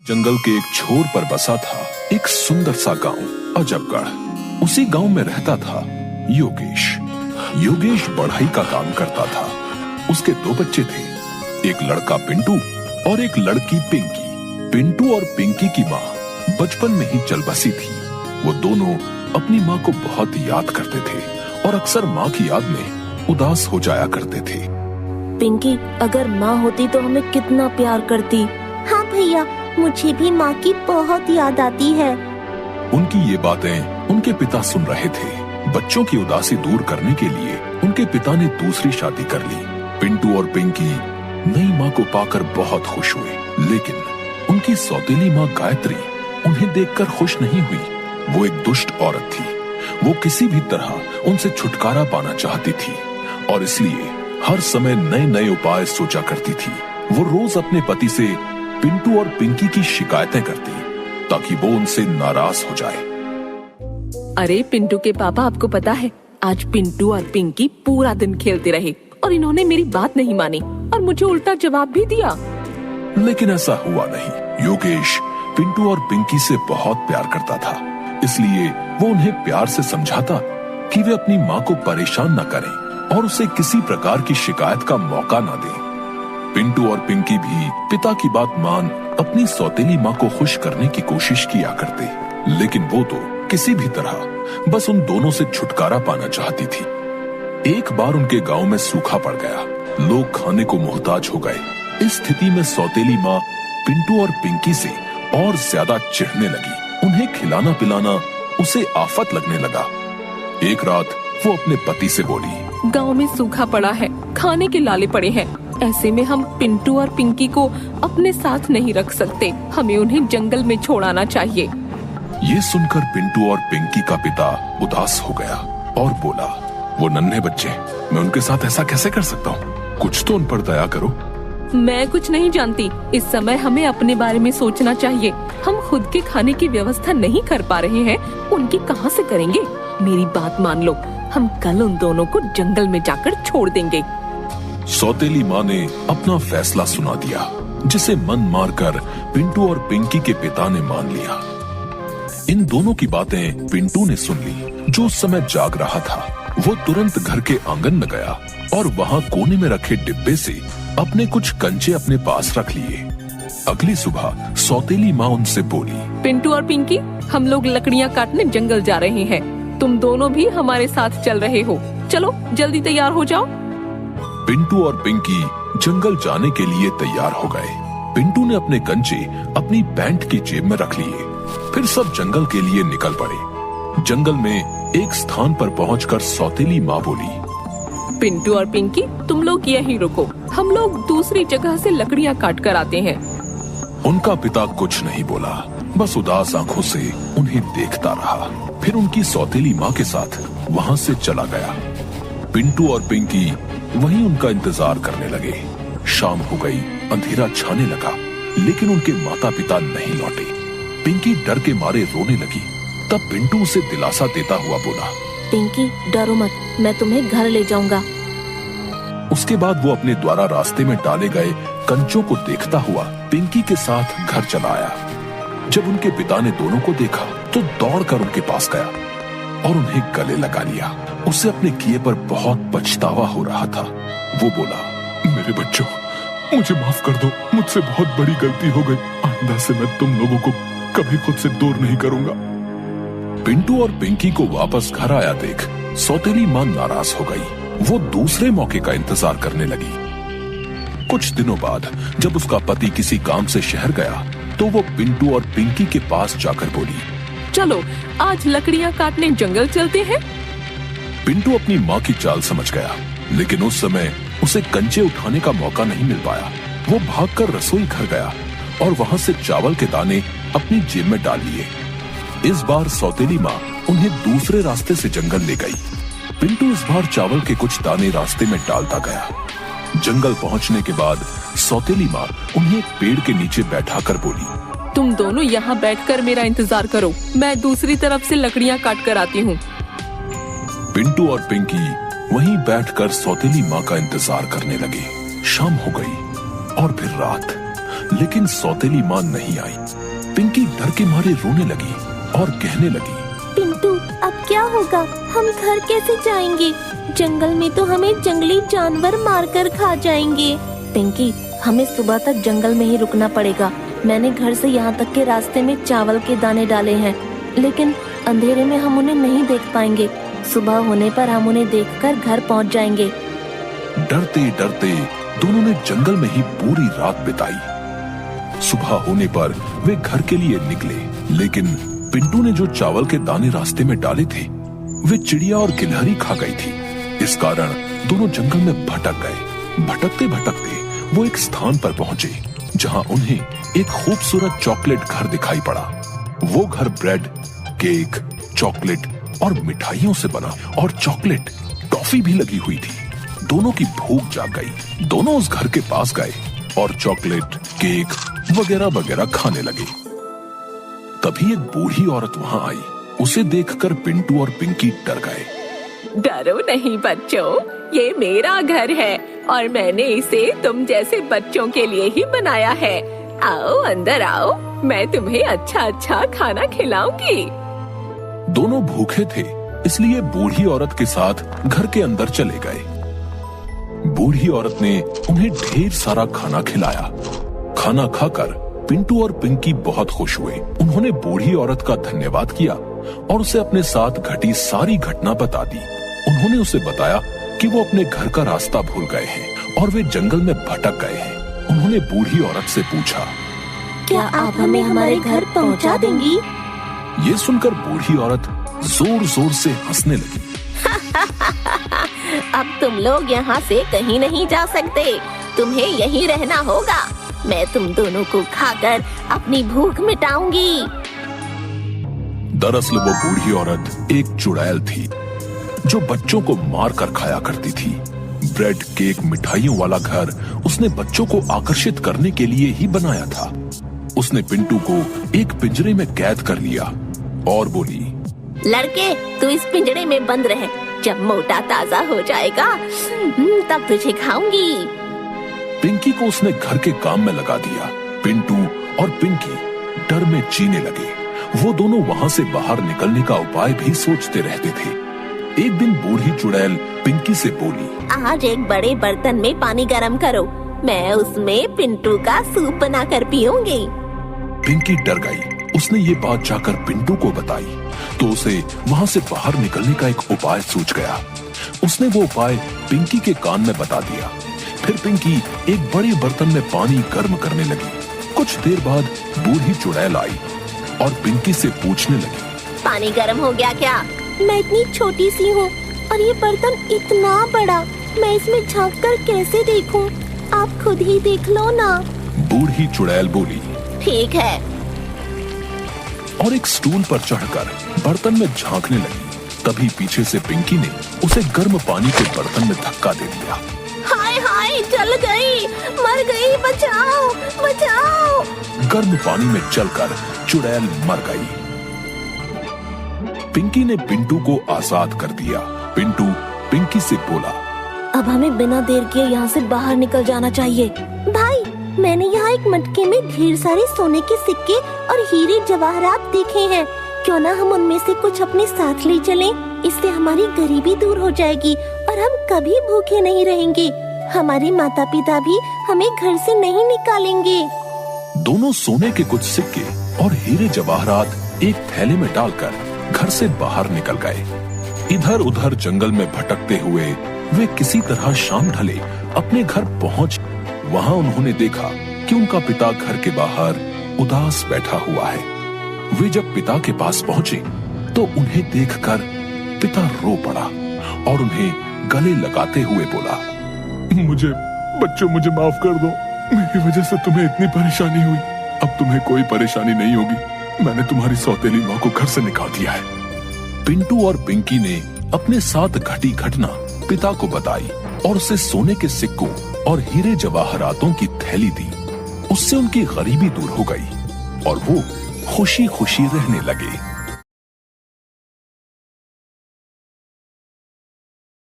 जंगल के एक छोर पर बसा था एक सुंदर सा गांव अजबगढ़। उसी गांव में रहता था योगेश। योगेश बढ़ई का काम करता था। उसके दो बच्चे थे, एक लड़का पिंटू और एक लड़की पिंकी। पिंटू और पिंकी की माँ बचपन में ही चल बसी थी। वो दोनों अपनी माँ को बहुत याद करते थे और अक्सर माँ की याद में उदास हो जाया करते थे। पिंकी, अगर माँ होती तो हमें कितना प्यार करती। हाँ भैया, मुझे भी माँ की बहुत याद आती है। उनकी ये बातें उनके पिता सुन रहे थे। बच्चों की उदासी दूर करने के लिए उनके पिता ने दूसरी शादी कर ली। पिंटू और पिंकी नई माँ को पाकर बहुत खुश हुए, लेकिन उनकी सौतेली माँ गायत्री उन्हें देखकर खुश नहीं हुई। वो एक दुष्ट औरत थी। वो किसी भी तरह उनसे छुटकारा पाना चाहती थी और इसलिए हर समय नए नए उपाय सोचा करती थी। वो रोज अपने पति से पिंटू और पिंकी की शिकायतें करती ताकि वो उनसे नाराज हो जाए। अरे पिंटू के पापा, आपको पता है आज पिंटू और पिंकी पूरा दिन खेलते रहे और इन्होंने मेरी बात नहीं मानी और मुझे उल्टा जवाब भी दिया। लेकिन ऐसा हुआ नहीं। योगेश पिंटू और पिंकी से बहुत प्यार करता था, इसलिए वो उन्हें प्यार से समझाता कि वे अपनी माँ को परेशान न करें और उसे किसी प्रकार की शिकायत का मौका न दें। पिंटू और पिंकी भी पिता की बात मान अपनी सौतेली माँ को खुश करने की कोशिश किया करते, लेकिन वो तो किसी भी तरह बस उन दोनों से छुटकारा पाना चाहती थी। एक बार उनके गांव में सूखा पड़ गया। लोग खाने को मोहताज हो गए। इस स्थिति में सौतेली माँ पिंटू और पिंकी से और ज्यादा चिढ़ने लगी। उन्हें खिलाना पिलाना उसे आफत लगने लगा। एक रात वो अपने पति से बोली, गांव में सूखा पड़ा है, खाने के लाले पड़े हैं। ऐसे में हम पिंटू और पिंकी को अपने साथ नहीं रख सकते। हमें उन्हें जंगल में छोड़ाना चाहिए। ये सुनकर पिंटू और पिंकी का पिता उदास हो गया और बोला, वो नन्हे बच्चे, मैं उनके साथ ऐसा कैसे कर सकता हूँ? कुछ तो उन पर दया करो। मैं कुछ नहीं जानती। इस समय हमें अपने बारे में सोचना चाहिए। हम खुद के खाने की व्यवस्था नहीं कर पा रहे हैं, उनकी कहाँ से करेंगे? मेरी बात मान लो, हम कल उन दोनों को जंगल में जाकर छोड़ देंगे। सौतेली माँ ने अपना फैसला सुना दिया, जिसे मन मारकर पिंटू और पिंकी के पिता ने मान लिया। इन दोनों की बातें पिंटू ने सुन ली, जो उस समय जाग रहा था। वो तुरंत घर के आंगन में गया और वहाँ कोने में रखे डिब्बे से अपने कुछ कंचे अपने पास रख लिए। अगली सुबह सौतेली माँ उनसे बोली, पिंटू और पिंकी, हम लोग लकड़ियाँ काटने जंगल जा रहे हैं। तुम दोनों भी हमारे साथ चल रहे हो। चलो जल्दी तैयार हो जाओ। पिंटू और पिंकी जंगल जाने के लिए तैयार हो गए। पिंटू ने अपने कंचे अपनी पैंट की जेब में रख लिए। फिर सब जंगल के लिए निकल पड़े। जंगल में एक स्थान पर पहुंचकर सौतेली माँ बोली, पिंटू और पिंकी, तुम लोग यहीं रुको। हम लोग दूसरी जगह से लकड़ियाँ काट कर आते हैं। उनका पिता कुछ नहीं बोला, बस उदास आंखों से उन्हें देखता रहा। फिर उनकी सौतेली माँ के साथ वहाँ से चला गया। पिंटू और पिंकी वहीं उनका इंतजार करने लगे। शाम हो गई, अंधेरा छाने लगा, लेकिन उनके माता पिता नहीं लौटे। पिंकी डर के मारे रोने लगी। तब पिंटू उसे दिलासा देता हुआ बोला, पिंकी डरो मत, मैं तुम्हें घर ले जाऊंगा। उसके बाद वो अपने द्वारा रास्ते में डाले गए कंचों को देखता हुआ पिंकी के साथ घर चला आया। जब उनके पिता ने दोनों को देखा तो दौड़कर उनके पास गया और उन्हें गले लगा लिया। उसे अपने किए पर बहुत पछतावा हो रहा था। वो बोला, मेरे बच्चों, मुझे माफ कर दो। मुझसे बहुत बड़ी गलती हो गई। आइंदा से मैं तुम लोगों को कभी खुद से दूर नहीं करूंगा। पिंटू और पिंकी को वापस घर आया देख सौतेली माँ नाराज हो गई। वो दूसरे मौके का इंतजार करने लगी। कुछ दिनों बाद जब उसका पति किसी काम से शहर गया तो वो पिंटू और पिंकी के पास जाकर बोली, चलो आज लकड़ियाँ काटने जंगल चलते हैं। पिंटू अपनी माँ की चाल समझ गया, लेकिन उस समय उसे कंचे उठाने का मौका नहीं मिल पाया। वो भागकर रसोई घर गया और वहाँ से चावल के दाने अपनी जेब में डाल लिए। इस बार सौतेली माँ उन्हें दूसरे रास्ते से जंगल ले गई। पिंटू इस बार चावल के कुछ दाने रास्ते में डालता गया। जंगल पहुँचने के बाद सौतेली माँ उन्हें एक पेड़ के नीचे बैठाकर बोली, तुम दोनों यहाँ बैठकर मेरा इंतजार करो, मैं दूसरी तरफ से लकड़ियाँ काट कर आती हूँ। पिंटू और पिंकी वहीं बैठकर सौतेली माँ का इंतजार करने लगे। शाम हो गई और फिर रात। लेकिन सौतेली माँ नहीं आई। पिंकी डर के मारे रोने लगी और कहने लगी, पिंटू अब क्या होगा, हम घर कैसे जाएंगे? जंगल में तो हमें जंगली जानवर मारकर खा जाएंगे। पिंकी, हमें सुबह तक जंगल में ही रुकना पड़ेगा। मैंने घर से यहाँ तक के रास्ते में चावल के दाने डाले हैं, लेकिन अंधेरे में हम उन्हें नहीं देख पाएंगे। सुबह होने पर हम उन्हें देखकर घर पहुँच जाएंगे। डरते डरते दोनों ने जंगल में ही पूरी रात बिताई। सुबह होने पर वे घर के लिए निकले, लेकिन पिंटू ने जो चावल के दाने रास्ते में डाले थे वे चिड़िया और गिलहरी खा गई थी। इस कारण दोनों जंगल में भटक गए। भटकते भटकते वो एक स्थान पर पहुंचे जहां उन्हें एक खूबसूरत चॉकलेट घर दिखाई पड़ा। वो घर ब्रेड, केक, चॉकलेट और मिठाइयों से बना और चॉकलेट टॉफी भी लगी हुई थी। दोनों की भूख जाग गई। दोनों उस घर के पास गए और चॉकलेट, केक वगैरह वगैरह खाने लगे। तभी एक बूढ़ी औरत वहां आई। उसे देखकर पिंटू और पिंकी डर गए। डरो नहीं बच्चों, ये मेरा घर है और मैंने इसे तुम जैसे बच्चों के लिए ही बनाया है। आओ अंदर आओ, मैं तुम्हें अच्छा अच्छा खाना खिलाऊंगी। दोनों भूखे थे, इसलिए बूढ़ी औरत के साथ घर के अंदर चले गए। बूढ़ी औरत ने उन्हें ढेर सारा खाना खिलाया। खाना खाकर पिंटू और पिंकी बहुत खुश हुए। उन्होंने बूढ़ी औरत का धन्यवाद किया और उसे अपने साथ घटी सारी घटना बता दी। उन्होंने उसे बताया कि वो अपने घर का रास्ता भूल गए हैं और वे जंगल में भटक गए हैं। उन्होंने बूढ़ी औरत से पूछा, क्या आप हमें हमारे घर पहुंचा देंगी? ये सुनकर बूढ़ी औरत जोर जोर से हंसने लगी। अब तुम लोग यहाँ से कहीं नहीं जा सकते, तुम्हें यहीं रहना होगा। मैं तुम दोनों को खाकर अपनी भूख मिटाऊंगी। दरअसल वो बूढ़ी औरत एक चुड़ैल थी जो बच्चों को मार कर खाया करती थी। ब्रेड, केक, मिठाइयों वाला घर उसने बच्चों को आकर्षित करने के लिए ही बनाया था। उसने पिंटू को एक पिंजरे में कैद कर लिया और बोली, लड़के तू इस पिंजरे में बंद रहे, जब मोटा ताजा हो जाएगा तब तुझे खाऊंगी। पिंकी को उसने घर के काम में लगा दिया। पिंटू और पिंकी डर में जीने लगे। वो दोनों वहां से बाहर निकलने का उपाय भी सोचते रहते थे। एक दिन बूढ़ी चुड़ैल पिंकी से बोली, आज एक बड़े बर्तन में पानी गरम करो, मैं उसमें पिंटू का सूप बनाकर पीऊंगी। पिंकी डर गई। उसने ये बात जाकर पिंटू को बताई तो उसे वहां से बाहर निकलने का एक उपाय सूझ गया। उसने वो उपाय पिंकी के कान में बता दिया। फिर पिंकी एक बड़े बर्तन में पानी गर्म करने लगी। कुछ देर बाद बूढ़ी चुड़ैल आई और पिंकी से पूछने लगी, पानी गर्म हो गया क्या? मैं इतनी छोटी सी हूँ और ये बर्तन इतना बड़ा, मैं इसमें झांक कर कैसे देखूं? आप खुद ही देख लो ना। बूढ़ी चुड़ैल बोली, ठीक है। और एक स्टूल पर चढ़कर बर्तन में झांकने लगी। तभी पीछे से पिंकी ने उसे गर्म पानी के बर्तन में धक्का दे दिया। हाय हाय, जल गई, मर गई, बचाओ बचाओ। गर्म पानी में चलकर चुड़ैल मर गई। पिंकी ने पिंटू को आजाद कर दिया। पिंटू पिंकी से बोला, अब हमें बिना देर किए यहाँ से बाहर निकल जाना चाहिए। भाई, मैंने यहाँ एक मटके में ढेर सारे सोने के सिक्के और हीरे जवाहरात देखे हैं। क्यों ना हम उनमें से कुछ अपने साथ ले चलें? इससे हमारी गरीबी दूर हो जाएगी और हम कभी भूखे नहीं रहेंगे। हमारे माता पिता भी हमें घर से नहीं निकालेंगे। दोनों सोने के कुछ सिक्के और हीरे जवाहरात एक थैले में डालकर घर से बाहर निकल गए। इधर उधर जंगल में भटकते हुए वे किसी तरह शाम ढले अपने घर पहुंच। वहां उन्होंने देखा कि उनका पिता घर के बाहर उदास बैठा हुआ है। वे जब पिता के पास पहुंचे तो उन्हें देखकर पिता रो पड़ा और उन्हें गले लगाते हुए बोला, मुझे माफ कर दो। मेरी वजह से तुम्हें इतनी परेशानी हुई। अब तुम्हें कोई परेशानी नहीं होगी। मैंने तुम्हारी सौतेली माँ को घर से निकाल दिया है। पिंटू और पिंकी ने अपने साथ घटी घटना पिता को बताई और उसे सोने के सिक्कों और हीरे जवाहरातों की थैली दी। उससे उनकी गरीबी दूर हो गई और वो खुशी खुशी रहने लगे।